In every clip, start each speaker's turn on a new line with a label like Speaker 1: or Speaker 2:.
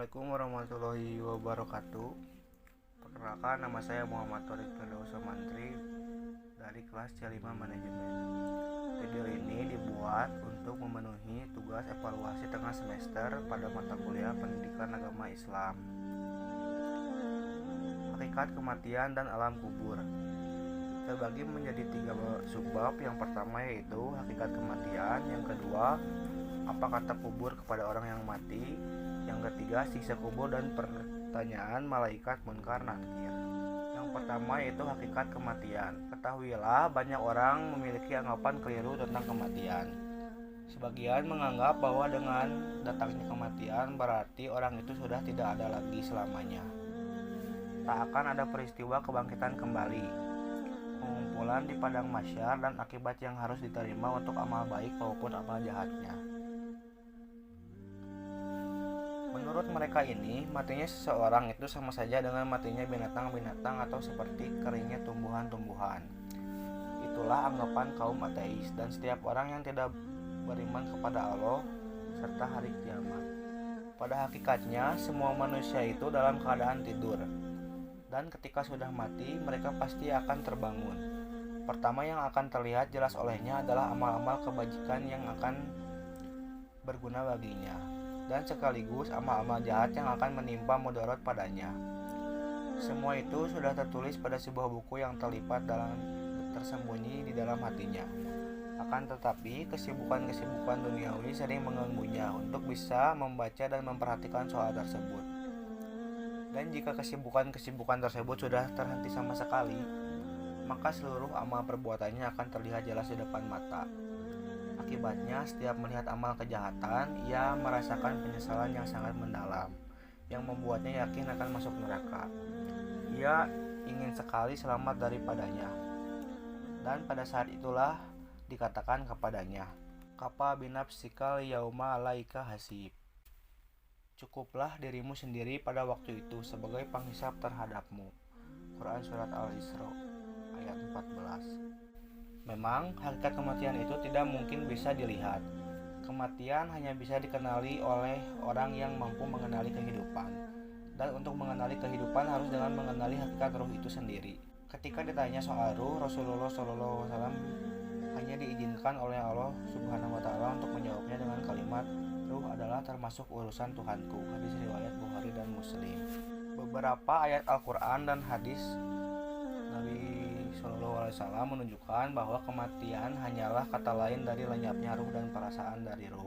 Speaker 1: Assalamualaikum warahmatullahi wabarakatuh. Perkenalkan, nama saya Muhammad Thorik Firdaus Mantri dari kelas C5 Manajemen. Video ini dibuat untuk memenuhi tugas evaluasi tengah semester pada mata kuliah Pendidikan Agama Islam. Hakikat kematian dan alam kubur terbagi menjadi 3 subbab. Yang pertama yaitu hakikat kematian, yang kedua apa kata kubur kepada orang yang mati, yang ketiga siksa kubur dan pertanyaan malaikat munkar nakir. Yang pertama yaitu hakikat kematian. Ketahuilah, banyak orang memiliki anggapan keliru tentang kematian. Sebagian menganggap bahwa dengan datangnya kematian berarti orang itu sudah tidak ada lagi selamanya. Tak akan ada peristiwa kebangkitan kembali, pengumpulan di padang mahsyar, dan akibat yang harus diterima untuk amal baik maupun amal jahatnya. Menurut mereka ini, matinya seseorang itu sama saja dengan matinya binatang-binatang atau seperti keringnya tumbuhan-tumbuhan. Itulah anggapan kaum ateis dan setiap orang yang tidak beriman kepada Allah serta hari kiamat. Pada hakikatnya, semua manusia itu dalam keadaan tidur, dan ketika sudah mati, mereka pasti akan terbangun. Pertama yang akan terlihat jelas olehnya adalah amal-amal kebajikan yang akan berguna baginya, dan sekaligus amal-amal jahat yang akan menimpa mudarat padanya. Semua itu sudah tertulis pada sebuah buku yang terlipat tersembunyi di dalam hatinya. Akan tetapi, kesibukan-kesibukan duniawi sering mengganggunya untuk bisa membaca dan memperhatikan soal tersebut. Dan jika kesibukan-kesibukan tersebut sudah terhenti sama sekali, maka seluruh amal perbuatannya akan terlihat jelas di depan mata. Akibatnya, setiap melihat amal kejahatan, ia merasakan penyesalan yang sangat mendalam, yang membuatnya yakin akan masuk neraka. Ia ingin sekali selamat daripadanya. Dan pada saat itulah dikatakan kepadanya, "Kafa binafsikal yauma alaika hasib." Cukuplah dirimu sendiri pada waktu itu sebagai penghisap terhadapmu. Quran Surat Al-Isra ayat 14. Memang, hakikat kematian itu tidak mungkin bisa dilihat. Kematian hanya bisa dikenali oleh orang yang mampu mengenali kehidupan. Dan untuk mengenali kehidupan harus dengan mengenali hakikat ruh itu sendiri. Ketika ditanya soal ruh, Rasulullah SAW hanya diizinkan oleh Allah Subhanahu wa Ta'ala untuk menjawabnya dengan kalimat, "Ruh adalah termasuk urusan Tuhanku." Hadis riwayat Bukhari dan Muslim. Beberapa ayat Al-Quran dan hadis Nabi SAW menunjukkan bahwa kematian hanyalah kata lain dari lenyapnya ruh dan perasaan dari ruh.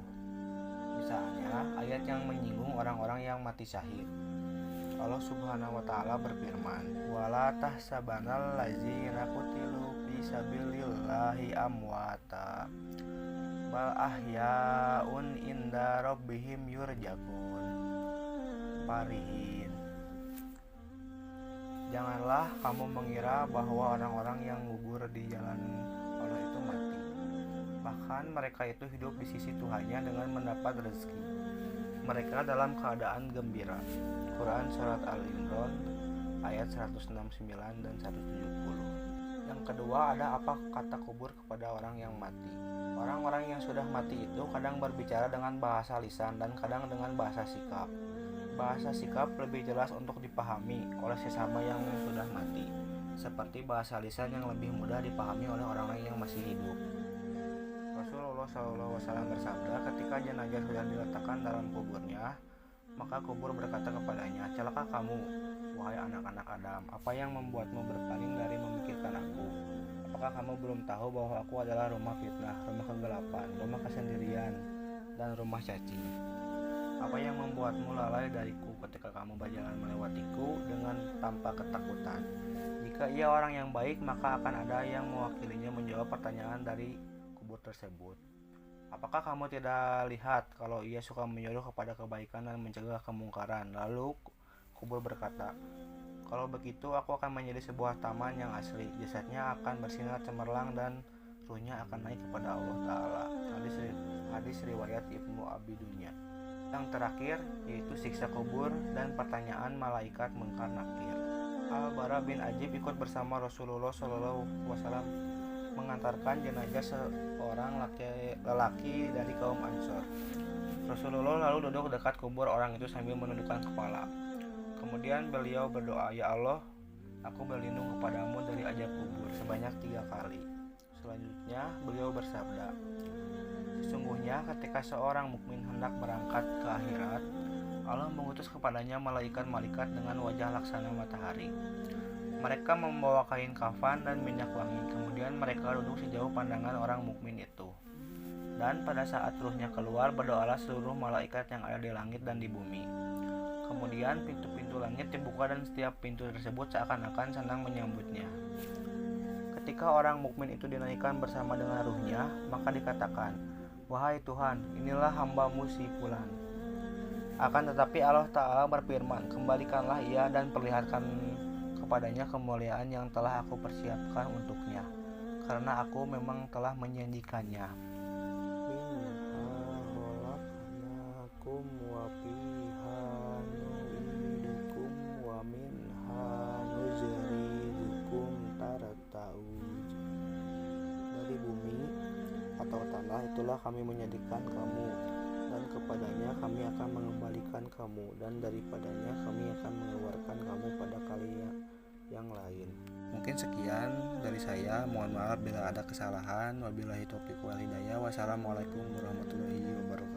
Speaker 1: Misalnya, ayat yang menyinggung orang-orang yang mati syahid. Allah Subhanahu wa Ta'ala berfirman, "Wala tahsabanal ladzina qutilu fi sabilillahi amwata bal ahyaun inda rabbihim yurzaqun." Farihin. Janganlah kamu mengira bahwa orang-orang yang gugur di jalan Allah itu mati. Bahkan mereka itu hidup di sisi Tuhannya dengan mendapat rezeki. Mereka dalam keadaan gembira. Quran Surat Al-Imran ayat 169 dan 170. Yang kedua, ada apa kata kubur kepada orang yang mati. Orang-orang yang sudah mati itu kadang berbicara dengan bahasa lisan dan kadang dengan bahasa sikap. Bahasa sikap lebih jelas untuk dipahami oleh sesama yang sudah mati, seperti bahasa lisan yang lebih mudah dipahami oleh orang-orang yang masih hidup. Rasulullah SAW bersabda, ketika jenazah sudah diletakkan dalam kuburnya, maka kubur berkata kepadanya, "Celaka kamu, wahai anak-anak Adam, apa yang membuatmu berpaling dari memikirkan aku? Apakah kamu belum tahu bahwa aku adalah rumah fitnah, rumah kegelapan, rumah kesendirian, dan rumah caci? Apa yang membuatmu lalai dariku ketika kamu berjalan melewatiku dengan tanpa ketakutan?" Jika ia orang yang baik, maka akan ada yang mewakilinya menjawab pertanyaan dari kubur tersebut. "Apakah kamu tidak lihat kalau ia suka menyuruh kepada kebaikan dan mencegah kemungkaran?" Lalu kubur berkata, "Kalau begitu aku akan menjadi sebuah taman yang asli. Jasadnya akan bersinar cemerlang dan ruhnya akan naik kepada Allah Ta'ala." Hadis riwayat Ibnu Abi Dunya. Yang terakhir yaitu siksa kubur dan pertanyaan malaikat munkar nakir. Al-Bara bin Ajib ikut bersama Rasulullah SAW mengantarkan jenazah seorang lelaki dari kaum Ansor. Rasulullah lalu duduk dekat kubur orang itu sambil menundukkan kepala. Kemudian beliau berdoa, "Ya Allah, aku berlindung kepadamu dari azab kubur," sebanyak 3 kali. Selanjutnya beliau bersabda, "Sesungguhnya ketika seorang mukmin hendak berangkat ke akhirat, Allah mengutus kepadanya malaikat-malaikat dengan wajah laksana matahari. Mereka membawa kain kafan dan minyak wangi. Kemudian mereka duduk sejauh pandangan orang mukmin itu. Dan pada saat ruhnya keluar, berdoalah seluruh malaikat yang ada di langit dan di bumi. Kemudian pintu-pintu langit dibuka dan setiap pintu tersebut seakan-akan senang menyambutnya. Ketika orang mukmin itu dinaikkan bersama dengan ruhnya, maka dikatakan, 'Wahai Tuhan, inilah hamba-Mu si fulan.' Akan tetapi Allah Ta'ala berfirman, 'Kembalikanlah ia dan perlihatkan kepadanya kemuliaan yang telah aku persiapkan untuknya, karena aku memang telah menjanjikannya.' Khalaqnakum wa fiha nu'idukum wa minha nujridukum taratan. Dari bumi atau tanah itulah kami menjadikan kamu, dan kepadanya kami akan mengembalikan kamu, dan daripadanya kami akan mengeluarkan kamu pada kali yang lain." Mungkin sekian dari saya. Mohon maaf bila ada kesalahan. Wabillahi taufiq wal hidayah. Wassalamualaikum warahmatullahi wabarakatuh.